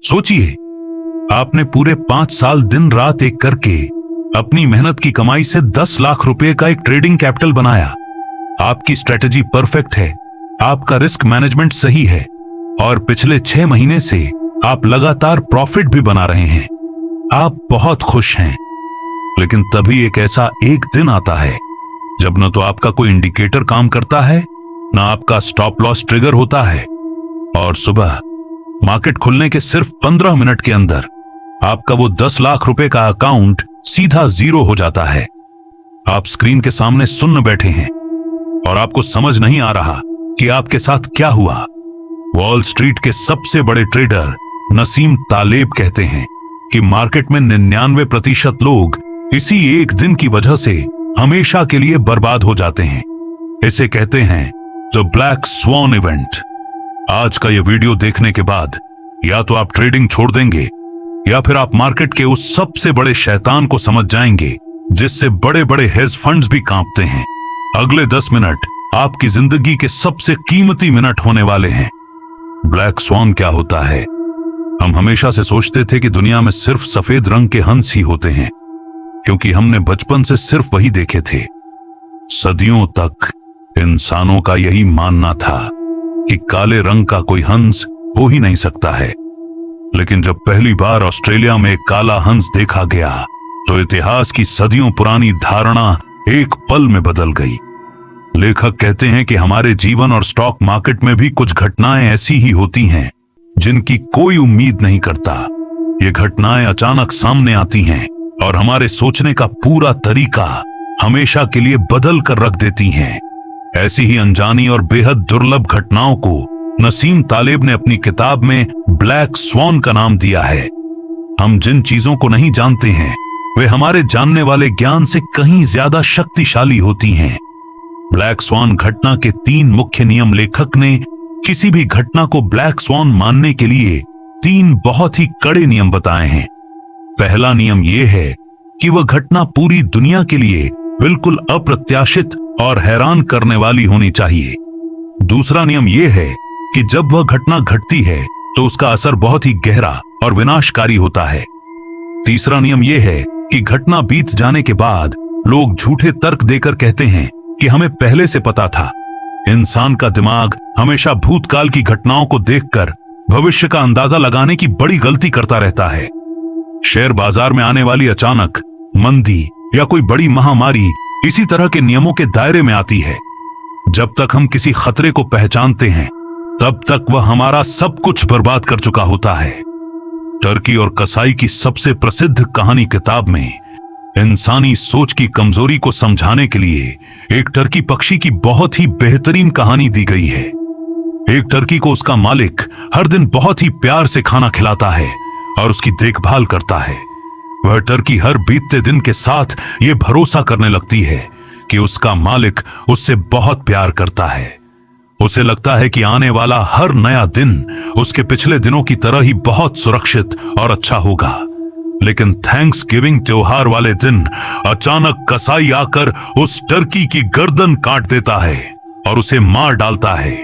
सोचिए, आपने पूरे 5 साल दिन रात एक करके अपनी मेहनत की कमाई से 10 लाख रुपए का एक ट्रेडिंग कैपिटल बनाया। आपकी स्ट्रेटजी परफेक्ट है, आपका रिस्क मैनेजमेंट सही है और पिछले 6 महीने से आप लगातार प्रॉफिट भी बना रहे हैं। आप बहुत खुश हैं। लेकिन तभी एक ऐसा एक दिन आता है जब न तो आपका कोई इंडिकेटर काम करता है, न आपका स्टॉप लॉस ट्रिगर होता है, और सुबह मार्केट खुलने के सिर्फ 15 मिनट के अंदर आपका वो 10 लाख रुपए का अकाउंट सीधा जीरो हो जाता है। आप स्क्रीन के सामने सुन्न बैठे हैं और आपको समझ नहीं आ रहा कि आपके साथ क्या हुआ। वॉल स्ट्रीट के सबसे बड़े ट्रेडर नसीम तालेब कहते हैं कि मार्केट में 99% लोग इसी एक दिन की वजह से हमेशा के लिए बर्बाद हो जाते हैं। इसे कहते हैं द ब्लैक स्वॉन इवेंट। आज का यह वीडियो देखने के बाद या तो आप ट्रेडिंग छोड़ देंगे या फिर आप मार्केट के उस सबसे बड़े शैतान को समझ जाएंगे जिससे बड़े बड़े हेज फंड्स भी कांपते हैं। अगले 10 मिनट आपकी जिंदगी के सबसे कीमती मिनट होने वाले हैं। ब्लैक स्वॉन क्या होता है? हम हमेशा से सोचते थे कि दुनिया में सिर्फ सफेद रंग के हंस ही होते हैं, क्योंकि हमने बचपन से सिर्फ वही देखे थे। सदियों तक इंसानों का यही मानना था कि काले रंग का कोई हंस हो ही नहीं सकता है। लेकिन जब पहली बार ऑस्ट्रेलिया में एक काला हंस देखा गया तो इतिहास की सदियों पुरानी धारणा एक पल में बदल गई। लेखक कहते हैं कि हमारे जीवन और स्टॉक मार्केट में भी कुछ घटनाएं ऐसी ही होती हैं जिनकी कोई उम्मीद नहीं करता। ये घटनाएं अचानक सामने आती हैं और हमारे सोचने का पूरा तरीका हमेशा के लिए बदल कर रख देती हैं। ऐसी ही अनजानी और बेहद दुर्लभ घटनाओं को नसीम तालेब ने अपनी किताब में ब्लैक स्वॉन का नाम दिया है। हम जिन चीजों को नहीं जानते हैं वे हमारे जानने वाले ज्ञान से कहीं ज्यादा शक्तिशाली होती हैं। ब्लैक स्वॉन घटना के 3 मुख्य नियम लेखक ने किसी भी घटना को ब्लैक स्वॉन मानने के लिए 3 बहुत ही कड़े नियम बताए हैं। पहला नियम यह है कि वह घटना पूरी दुनिया के लिए बिल्कुल अप्रत्याशित और हैरान करने वाली होनी चाहिए। दूसरा नियम यह है कि जब वह घटना घटती है तो उसका असर बहुत ही गहरा और विनाशकारी होता है। तीसरा नियम यह है कि घटना बीत जाने के बाद लोग झूठे तर्क देकर कहते हैं कि हमें पहले से पता था। इंसान का दिमाग हमेशा भूतकाल की घटनाओं को देखकर भविष्य का अंदाजा लगाने की बड़ी गलती करता रहता है। शेयर बाजार में आने वाली अचानक मंदी या कोई बड़ी महामारी इसी तरह के नियमों के दायरे में आती है। जब तक हम किसी खतरे को पहचानते हैं तब तक वह हमारा सब कुछ बर्बाद कर चुका होता है। टर्की और कसाई की सबसे प्रसिद्ध कहानी किताब में इंसानी सोच की कमजोरी को समझाने के लिए एक टर्की पक्षी की बहुत ही बेहतरीन कहानी दी गई है। एक टर्की को उसका मालिक हर दिन बहुत ही प्यार से खाना खिलाता है और उसकी देखभाल करता है। वह टर्की हर बीतते दिन के साथ यह भरोसा करने लगती है कि उसका मालिक उससे बहुत प्यार करता है। उसे लगता है कि आने वाला हर नया दिन उसके पिछले दिनों की तरह ही बहुत सुरक्षित और अच्छा होगा। लेकिन थैंक्स गिविंग त्योहार वाले दिन अचानक कसाई आकर उस टर्की की गर्दन काट देता है और उसे मार डालता है।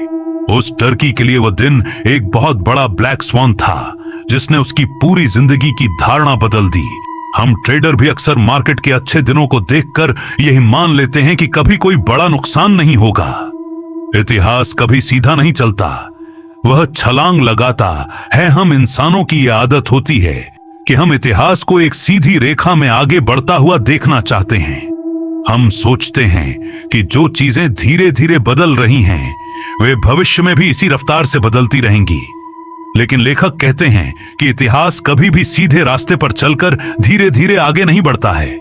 उस टर्की के लिए वह दिन एक बहुत बड़ा ब्लैक स्वॉन था जिसने उसकी पूरी जिंदगी की धारणा बदल दी। हम ट्रेडर भी अक्सर मार्केट के अच्छे दिनों को देखकर यही मान लेते हैं कि कभी कोई बड़ा नुकसान नहीं होगा। इतिहास कभी सीधा नहीं चलता, वह छलांग लगाता है। हम इंसानों की यह आदत होती है कि हम इतिहास को एक सीधी रेखा में आगे बढ़ता हुआ देखना चाहते हैं। हम सोचते हैं कि जो चीजें धीरे धीरे बदल रही हैं वे भविष्य में भी इसी रफ्तार से बदलती रहेंगी। लेकिन लेखक कहते हैं कि इतिहास कभी भी सीधे रास्ते पर चलकर धीरे धीरे आगे नहीं बढ़ता है।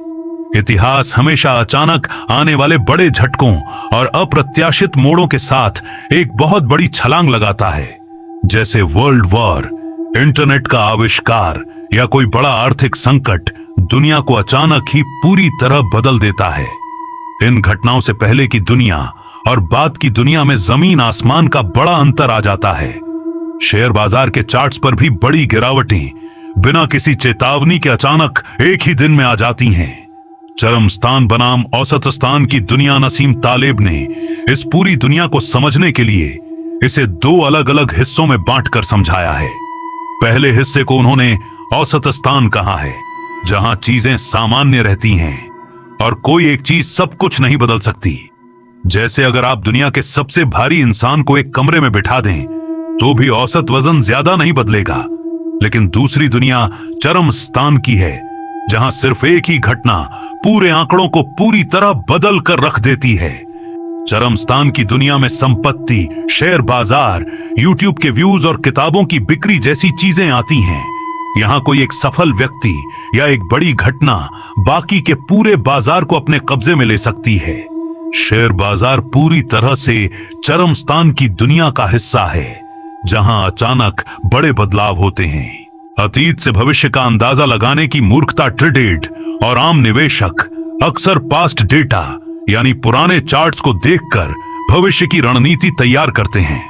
इतिहास हमेशा अचानक आने वाले बड़े झटकों और अप्रत्याशित मोड़ों के साथ एक बहुत बड़ी छलांग लगाता है, जैसे वर्ल्ड वॉर, इंटरनेट का आविष्कार या कोई बड़ा आर्थिक संकट दुनिया को अचानक ही पूरी तरह बदल देता है। इन घटनाओं से पहले की दुनिया और बाद की दुनिया में जमीन आसमान का बड़ा अंतर आ जाता है। शेयर बाजार के चार्ट्स पर भी बड़ी गिरावटें बिना किसी चेतावनी के अचानक एक ही दिन में आ जाती हैं। चरम स्थान बनाम औसत स्थान की दुनिया नसीम तालेब ने इस पूरी दुनिया को समझने के लिए इसे 2 अलग अलग हिस्सों में बांटकर समझाया है। पहले हिस्से को उन्होंने औसत स्थान कहा है, जहां चीजें सामान्य रहती हैं और कोई एक चीज सब कुछ नहीं बदल सकती। जैसे अगर आप दुनिया के सबसे भारी इंसान को एक कमरे में बिठा दें तो भी औसत वजन ज्यादा नहीं बदलेगा। लेकिन दूसरी दुनिया चरम स्थान की है, जहां सिर्फ एक ही घटना पूरे आंकड़ों को पूरी तरह बदल कर रख देती है। चरम स्थान की दुनिया में संपत्ति, शेयर बाजार, यूट्यूब के व्यूज और किताबों की बिक्री जैसी चीजें आती हैं। यहां कोई एक सफल व्यक्ति या एक बड़ी घटना बाकी के पूरे बाजार को अपने कब्जे में ले सकती है। शेयर बाजार पूरी तरह से चरम स्थान की दुनिया का हिस्सा है, जहां अचानक बड़े बदलाव होते हैं। अतीत से भविष्य का अंदाजा लगाने की मूर्खता ट्रेडेड और आम निवेशक अक्सर पास्ट डेटा यानी पुराने चार्ट्स को देखकर भविष्य की रणनीति तैयार करते हैं।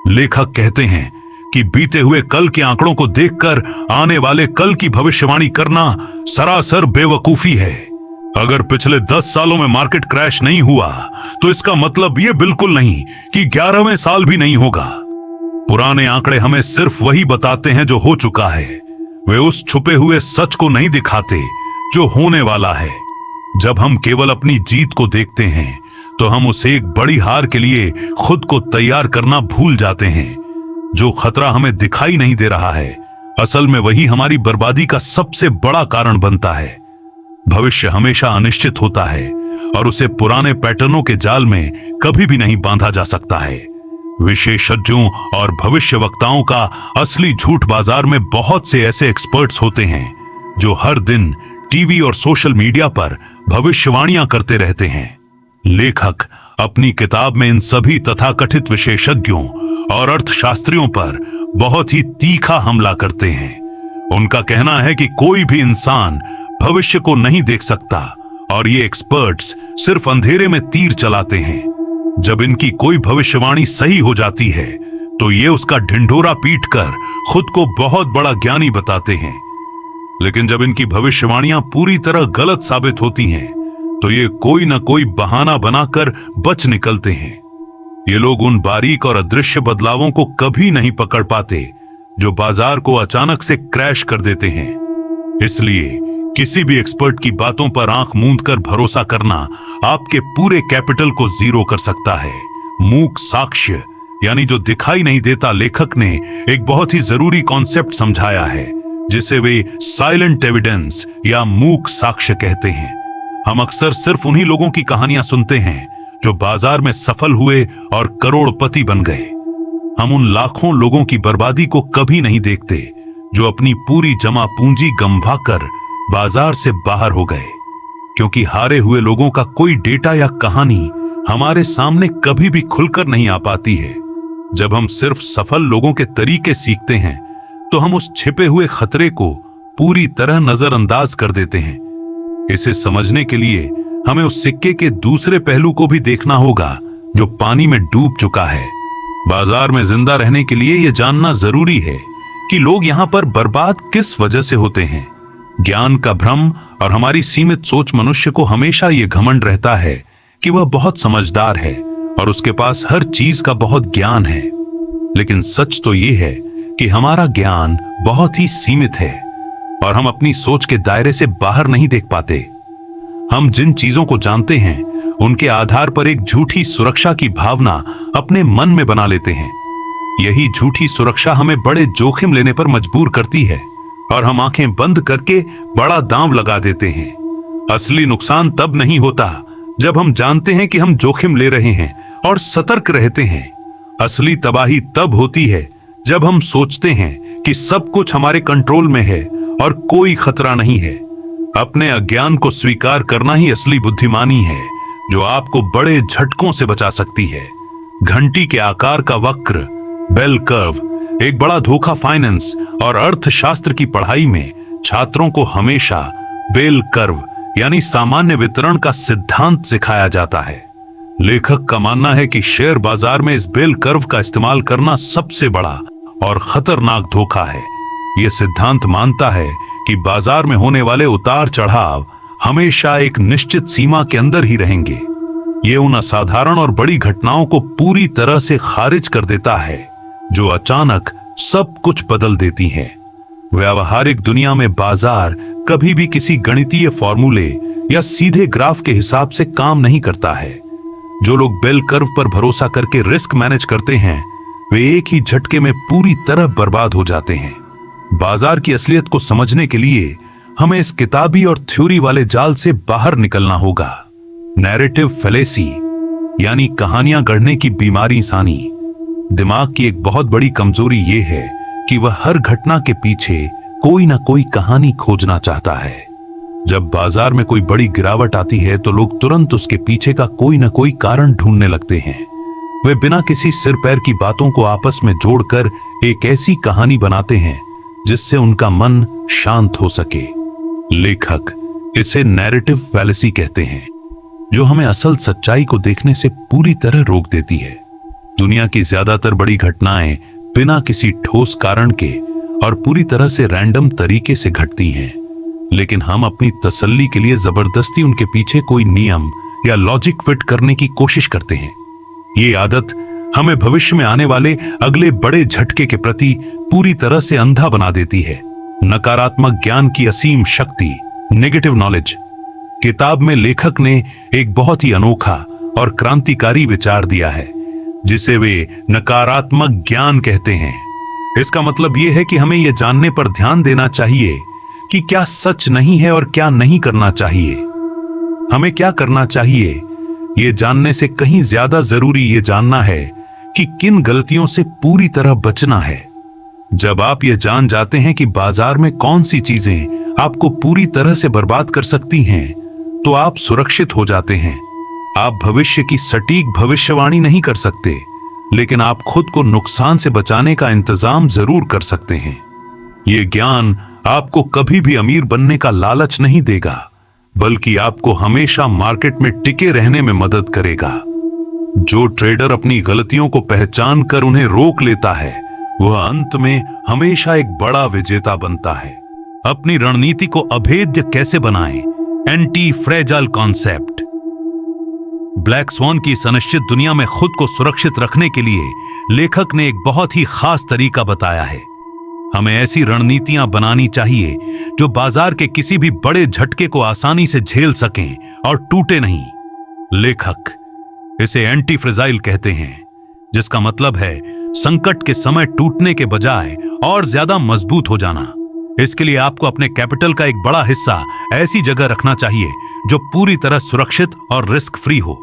लेखक कहते हैं कि बीते हुए कल के आंकड़ों को देखकर आने वाले कल की भविष्यवाणी करना सरासर बेवकूफी है। अगर पिछले 10 सालों में मार्केट क्रैश नहीं हुआ तो इसका मतलब यह बिल्कुल नहीं कि 11वें साल भी नहीं होगा। पुराने आंकड़े हमें सिर्फ वही बताते हैं जो हो चुका है, वे उस छुपे हुए सच को नहीं दिखाते जो होने वाला है। जब हम केवल अपनी जीत को देखते हैं तो हम उसे एक बड़ी हार के लिए खुद को तैयार करना भूल जाते हैं। जो खतरा हमें दिखाई नहीं दे रहा है, असल में वही हमारी बर्बादी का सबसे बड़ा कारण बनता है। भविष्य हमेशा अनिश्चित होता है और उसे पुराने पैटर्नों के जाल में कभी भी नहीं बांधा जा सकता है। विशेषज्ञों और भविष्यवक्ताओं का असली झूठ बाजार में बहुत से ऐसे एक्सपर्ट्स होते हैं जो हर दिन टीवी और सोशल मीडिया पर भविष्यवाणियां करते रहते हैं। लेखक अपनी किताब में इन सभी तथाकथित विशेषज्ञों और अर्थशास्त्रियों पर बहुत ही तीखा हमला करते हैं। उनका कहना है कि कोई भी इंसान भविष्य को नहीं देख सकता और ये एक्सपर्ट्स सिर्फ अंधेरे में तीर चलाते हैं। जब इनकी कोई भविष्यवाणी सही हो जाती है तो ये उसका ढिंढोरा पीटकर खुद को बहुत बड़ा ज्ञानी बताते हैं। लेकिन जब इनकी भविष्यवाणियां पूरी तरह गलत साबित होती हैं तो ये कोई ना कोई बहाना बनाकर बच निकलते हैं। ये लोग उन बारीक और अदृश्य बदलावों को कभी नहीं पकड़ पाते जो बाजार को अचानक से क्रैश कर देते हैं। इसलिए किसी भी एक्सपर्ट की बातों पर आंख मूंद कर भरोसा करना आपके पूरे कैपिटल को जीरो कर सकता है। मूक साक्ष्य यानी जो दिखाई नहीं देता, लेखक ने एक बहुत ही जरूरी कॉन्सेप्ट समझाया है जिसे वे साइलेंट एविडेंस या मूक साक्ष्य कहते हैं। हम अक्सर सिर्फ उन्हीं लोगों की कहानियां सुनते हैं जो बाजार में सफल हुए और करोड़पति बन गए। हम उन लाखों लोगों की बर्बादी को कभी नहीं देखते जो अपनी पूरी जमा पूंजी गंवाकर बाजार से बाहर हो गए, क्योंकि हारे हुए लोगों का कोई डेटा या कहानी हमारे सामने कभी भी खुलकर नहीं आ पाती है। जब हम सिर्फ सफल लोगों के तरीके सीखते हैं तो हम उस छिपे हुए खतरे को पूरी तरह नजरअंदाज कर देते हैं। इसे समझने के लिए हमें उस सिक्के के दूसरे पहलू को भी देखना होगा जो पानी में डूब चुका है। बाजार में जिंदा रहने के लिए यह जानना जरूरी है कि लोग यहां पर बर्बाद किस वजह से होते हैं। ज्ञान का भ्रम और हमारी सीमित सोच मनुष्य को हमेशा यह घमंड रहता है कि वह बहुत समझदार है और उसके पास हर चीज का बहुत ज्ञान है। लेकिन सच तो यह है कि हमारा ज्ञान बहुत ही सीमित है और हम अपनी सोच के दायरे से बाहर नहीं देख पाते। हम जिन चीजों को जानते हैं उनके आधार पर एक झूठी सुरक्षा की भावना अपने मन में बना लेते हैं। यही झूठी सुरक्षा हमें बड़े जोखिम लेने पर मजबूर करती है और हम आंखें बंद करके बड़ा दांव लगा देते हैं। असली नुकसान तब नहीं होता जब हम जानते हैं कि हम जोखिम ले रहे हैं और सतर्क रहते हैं। असली तबाही तब होती है जब हम सोचते हैं कि सब कुछ हमारे कंट्रोल में है और कोई खतरा नहीं है। अपने अज्ञान को स्वीकार करना ही असली बुद्धिमानी है जो आपको बड़े झटकों से बचा सकती है। घंटी के आकार का वक्र, बेल कर्व, एक बड़ा धोखा फाइनेंस और अर्थशास्त्र की पढ़ाई में छात्रों को हमेशा बेल कर्व यानी सामान्य वितरण का सिद्धांत सिखाया जाता है। लेखक का मानना है कि शेयर बाजार में इस बेल कर्व का इस्तेमाल करना सबसे बड़ा और खतरनाक धोखा है। यह सिद्धांत मानता है कि बाजार में होने वाले उतार चढ़ाव हमेशा एक निश्चित सीमा के अंदर ही रहेंगे। यह उन असाधारण और बड़ी घटनाओं को पूरी तरह से खारिज कर देता है जो अचानक सब कुछ बदल देती हैं। व्यावहारिक दुनिया में बाजार कभी भी किसी गणितीय फॉर्मूले या सीधे ग्राफ के हिसाब से काम नहीं करता है। जो लोग बेल कर्व पर भरोसा करके रिस्क मैनेज करते हैं, वे एक ही झटके में पूरी तरह बर्बाद हो जाते हैं। बाजार की असलियत को समझने के लिए हमें इस किताबी और थ्योरी वाले जाल से बाहर निकलना होगा। नैरेटिव फैलेसी यानी कहानियां गढ़ने की बीमारी सानी। दिमाग की एक बहुत बड़ी कमजोरी यह है कि वह हर घटना के पीछे कोई ना कोई कहानी खोजना चाहता है। जब बाजार में कोई बड़ी गिरावट आती है तो लोग तुरंत उसके पीछे का कोई ना कोई कारण ढूंढने लगते हैं। वे बिना किसी सिर पैर की बातों को आपस में जोड़कर एक ऐसी कहानी बनाते हैं जिससे उनका मन शांत हो सके। लेखक इसे नैरेटिव फैलेसी कहते हैं, जो हमें असल सच्चाई को देखने से पूरी तरह रोक देती है। दुनिया की ज्यादातर बड़ी घटनाएं बिना किसी ठोस कारण के और पूरी तरह से रैंडम तरीके से घटती हैं, लेकिन हम अपनी तसल्ली के लिए जबरदस्ती उनके पीछे कोई नियम या लॉजिक फिट करने की कोशिश करते हैं। ये आदत हमें भविष्य में आने वाले अगले बड़े झटके के प्रति पूरी तरह से अंधा बना देती है। नकारात्मक ज्ञान की असीम शक्ति, नेगेटिव नॉलेज। किताब में लेखक ने एक बहुत ही अनोखा और क्रांतिकारी विचार दिया है, जिसे वे नकारात्मक ज्ञान कहते हैं। इसका मतलब यह है कि हमें यह जानने पर ध्यान देना चाहिए कि क्या सच नहीं है और क्या नहीं करना चाहिए। हमें क्या करना चाहिए, यह जानने से कहीं ज्यादा जरूरी यह जानना है कि किन गलतियों से पूरी तरह बचना है। जब आप यह जान जाते हैं कि बाजार में कौन सी चीजें आपको पूरी तरह से बर्बाद कर सकती हैं, तो आप सुरक्षित हो जाते हैं। आप भविष्य की सटीक भविष्यवाणी नहीं कर सकते, लेकिन आप खुद को नुकसान से बचाने का इंतजाम जरूर कर सकते हैं। यह ज्ञान आपको कभी भी अमीर बनने का लालच नहीं देगा, बल्कि आपको हमेशा मार्केट में टिके रहने में मदद करेगा। जो ट्रेडर अपनी गलतियों को पहचान कर उन्हें रोक लेता है, वह अंत में हमेशा एक बड़ा विजेता बनता है। अपनी रणनीति को अभेद्य कैसे बनाएं? Anti fragile concept. Black sworn की इस अनिश्चित दुनिया में खुद को सुरक्षित रखने के लिए लेखक ने एक बहुत ही खास तरीका बताया है। हमें ऐसी रणनीतियां बनानी चाहिए जो बाजार के किसी भी बड़े झटके को आसानी से झेल सकें और टूटे नहीं। लेखक इसे एंटी फ्रेजाइल कहते हैं, जिसका मतलब है संकट के समय टूटने के बजाय और ज्यादा मजबूत हो जाना। इसके लिए आपको अपने कैपिटल का एक बड़ा हिस्सा ऐसी जगह रखना चाहिए जो पूरी तरह सुरक्षित और रिस्क फ्री हो,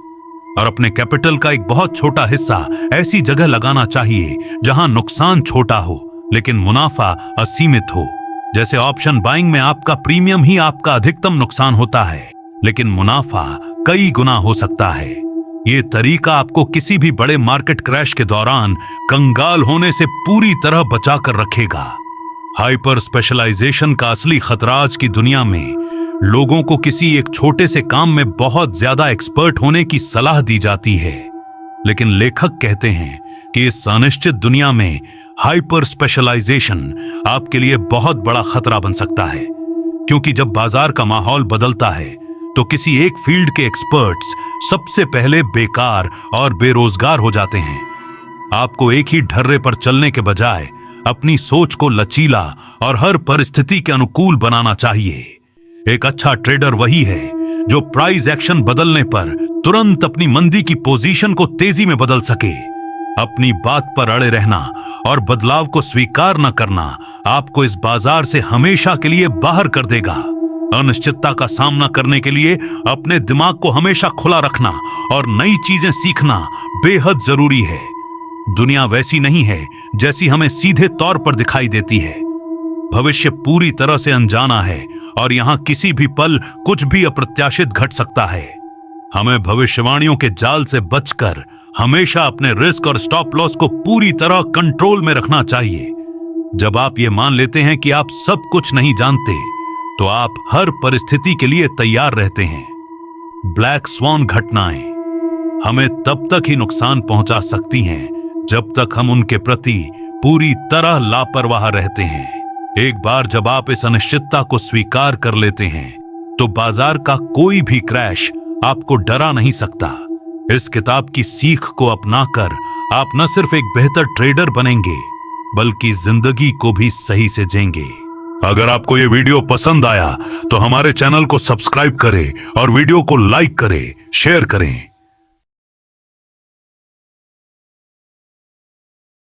और अपने कैपिटल का एक बहुत छोटा हिस्सा ऐसी जगह लगाना चाहिए जहां नुकसान छोटा हो लेकिन मुनाफा असीमित हो। जैसे ऑप्शन बाइंग में आपका प्रीमियम ही आपका अधिकतम नुकसान होता है, लेकिन मुनाफा कई गुना हो सकता है। यह तरीका आपको किसी भी बड़े मार्केट क्रैश के दौरान कंगाल होने से पूरी तरह बचाकर रखेगा। हाइपर स्पेशलाइजेशन का असली खतरा आज की दुनिया में लोगों को किसी एक छोटे से काम में बहुत ज्यादा एक्सपर्ट होने की सलाह दी जाती है, लेकिन लेखक कहते हैं कि इस अनिश्चित दुनिया में हाइपर स्पेशलाइजेशन आपके लिए बहुत बड़ा खतरा बन सकता है, क्योंकि जब बाजार का माहौल बदलता है तो किसी एक फील्ड के एक्सपर्ट्स सबसे पहले बेकार और बेरोजगार हो जाते हैं। आपको एक ही ढर्रे पर चलने के बजाय अपनी सोच को लचीला और हर परिस्थिति के अनुकूल बनाना चाहिए। एक अच्छा ट्रेडर वही है जो प्राइस एक्शन बदलने पर तुरंत अपनी मंदी की पोजीशन को तेजी में बदल सके। अपनी बात पर अड़े रहना और बदलाव को स्वीकार न करना आपको इस बाजार से हमेशा के लिए बाहर कर देगा। अनिश्चितता का सामना करने के लिए अपने दिमाग को हमेशा खुला रखना और नई चीजें सीखना बेहद जरूरी है। दुनिया वैसी नहीं है जैसी हमें सीधे तौर पर दिखाई देती है। भविष्य पूरी तरह से अनजाना है और यहां किसी भी पल कुछ भी अप्रत्याशित घट सकता है। हमें भविष्यवाणियों के जाल से बचकर हमेशा अपने रिस्क और स्टॉप लॉस को पूरी तरह कंट्रोल में रखना चाहिए। जब आप ये मान लेते हैं कि आप सब कुछ नहीं जानते, तो आप हर परिस्थिति के लिए तैयार रहते हैं। ब्लैक स्वॉन घटनाएं हमें तब तक ही नुकसान पहुंचा सकती हैं जब तक हम उनके प्रति पूरी तरह लापरवाह रहते हैं। एक बार जब आप इस अनिश्चितता को स्वीकार कर लेते हैं, तो बाजार का कोई भी क्रैश आपको डरा नहीं सकता। इस किताब की सीख को अपनाकर आप न सिर्फ एक बेहतर ट्रेडर बनेंगे, बल्कि जिंदगी को भी सही से जिएंगे। अगर आपको ये वीडियो पसंद आया तो हमारे चैनल को सब्सक्राइब करें और वीडियो को लाइक करें, शेयर करें।